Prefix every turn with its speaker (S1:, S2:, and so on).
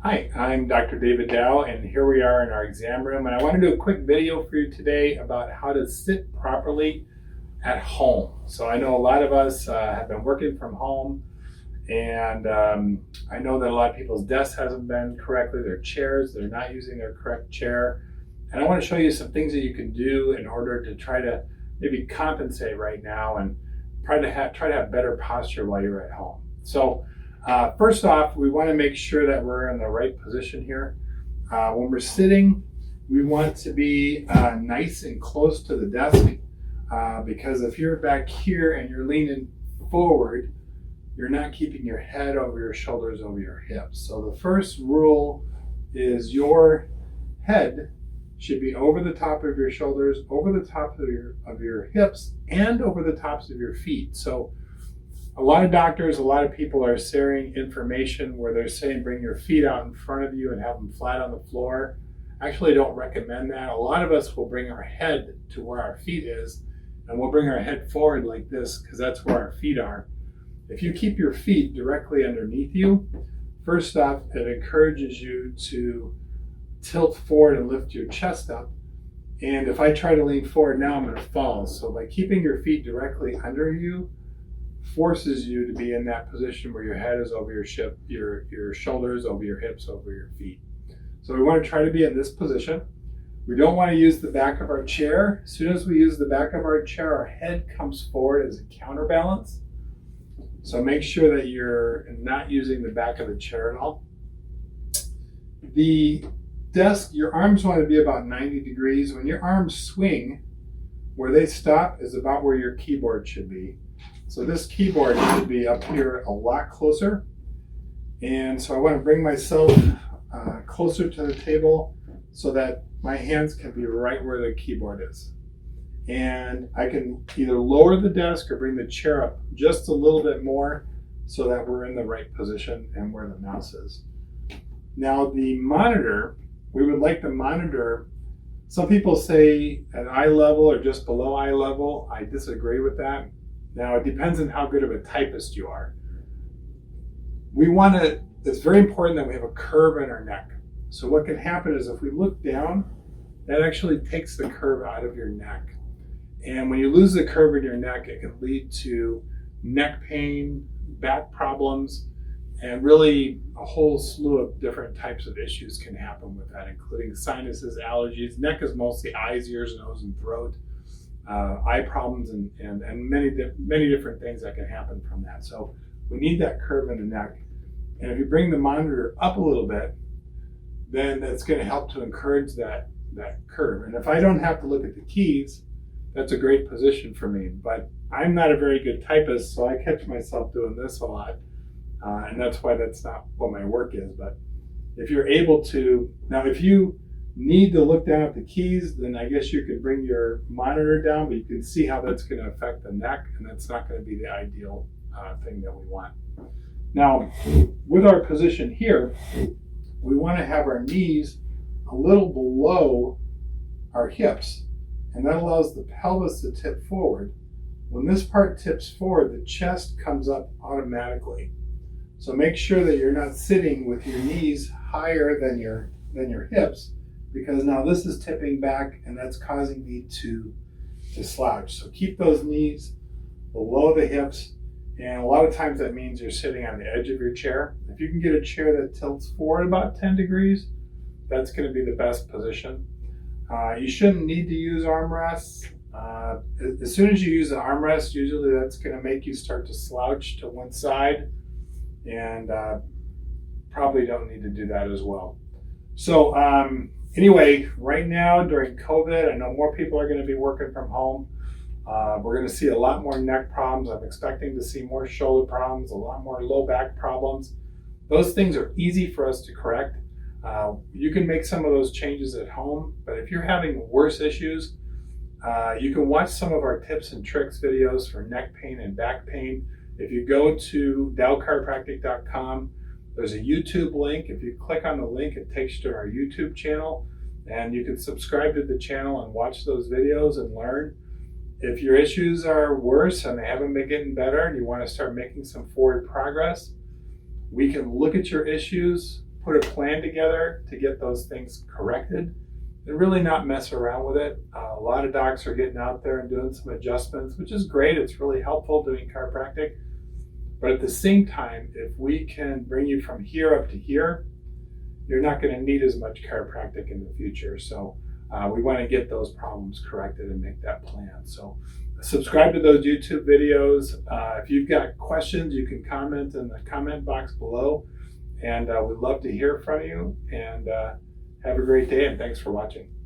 S1: Hi, I'm Dr. 𝘠𝙠𝙧, and here we are in our exam room, and I want to do a quick video for you today about how to sit properly at home. So I know a lot of us have been working from home, and I know that a lot of people's desks hasn't been correctly, their chairs, they're not using their correct chair. And I want to show you some things that you can do in order to try to maybe compensate right now and try to have better posture while you're at home. So first off, we want to make sure that we're in the right position here. When we're sitting, we want to be nice and close to the desk because if you're back here and you're leaning forward, you're not keeping your head over your shoulders, over your hips. So the first rule is your head should be over the top of your shoulders, over the top of your hips, and over the tops of your feet. So a lot of doctors, a lot of people are sharing information where they're saying bring your feet out in front of you and have them flat on the floor. I actually don't recommend that. A lot of us will bring our head to where our feet is, and we'll bring our head forward like this because that's where our feet are. If you keep your feet directly underneath you, first off, it encourages you to tilt forward and lift your chest up. And if I try to lean forward now, I'm going to fall. So by keeping your feet directly under you, forces you to be in that position where your head is over your shoulders, over your hips, over your feet. So we want to try to be in this position. We don't want to use the back of our chair. As soon as we use the back of our chair, our head comes forward as a counterbalance. So make sure that you're not using the back of the chair at all. The desk, your arms want to be about 90 degrees. When your arms swing, where they stop is about where your keyboard should be. So this keyboard should be up here a lot closer. And so I want to bring myself closer to the table so that my hands can be right where the keyboard is. And I can either lower the desk or bring the chair up just a little bit more so that we're in the right position and where the mouse is. Now the monitor, we would like the monitor, some people say at eye level or just below eye level. I disagree with that. Now, it depends on how good of a typist you are. It's very important that we have a curve in our neck. So what can happen is if we look down, that actually takes the curve out of your neck. And when you lose the curve in your neck, it can lead to neck pain, back problems, and really a whole slew of different types of issues can happen with that, including sinuses, allergies. Neck is mostly eyes, ears, nose, and throat. Eye problems and many different things that can happen from that. So we need that curve in the neck. And if you bring the monitor up a little bit, then that's going to help to encourage that curve. And if I don't have to look at the keys, that's a great position for me. But I'm not a very good typist, so I catch myself doing this a lot. And that's why that's not what my work is. But if you're able to, now if you need to look down at the keys, then I guess you could bring your monitor down, but you can see how that's going to affect the neck, and that's not going to be the ideal thing that we want. Now, with our position here, we want to have our knees a little below our hips, and that allows the pelvis to tip forward. When this part tips forward, the chest comes up automatically. So make sure that you're not sitting with your knees higher than your hips, because now this is tipping back and that's causing me to slouch. So keep those knees below the hips, and a lot of times that means you're sitting on the edge of your chair. If you can get a chair that tilts forward about 10 degrees, that's going to be the best position. You shouldn't need to use armrests. As soon as you use an armrest, usually that's going to make you start to slouch to one side, and probably don't need to do that as well. So anyway, right now during COVID, I know more people are going to be working from home. We're going to see a lot more neck problems. I'm expecting to see more shoulder problems, a lot more low back problems. Those things are easy for us to correct. You can make some of those changes at home, but if you're having worse issues, you can watch some of our tips and tricks videos for neck pain and back pain. If you go to 𝑘chiropractic.com, there's a YouTube link. If you click on the link, it takes you to our YouTube channel, and you can subscribe to the channel and watch those videos and learn. If your issues are worse and they haven't been getting better and you want to start making some forward progress, we can look at your issues, put a plan together to get those things corrected and really not mess around with it. A lot of docs are getting out there and doing some adjustments, which is great. It's really helpful doing chiropractic. But at the same time, if we can bring you from here up to here, you're not going to need as much chiropractic in the future. So we want to get those problems corrected and make that plan. So subscribe to those YouTube videos. If you've got questions, you can comment in the comment box below. And we'd love to hear from you. And have a great day, and thanks for watching.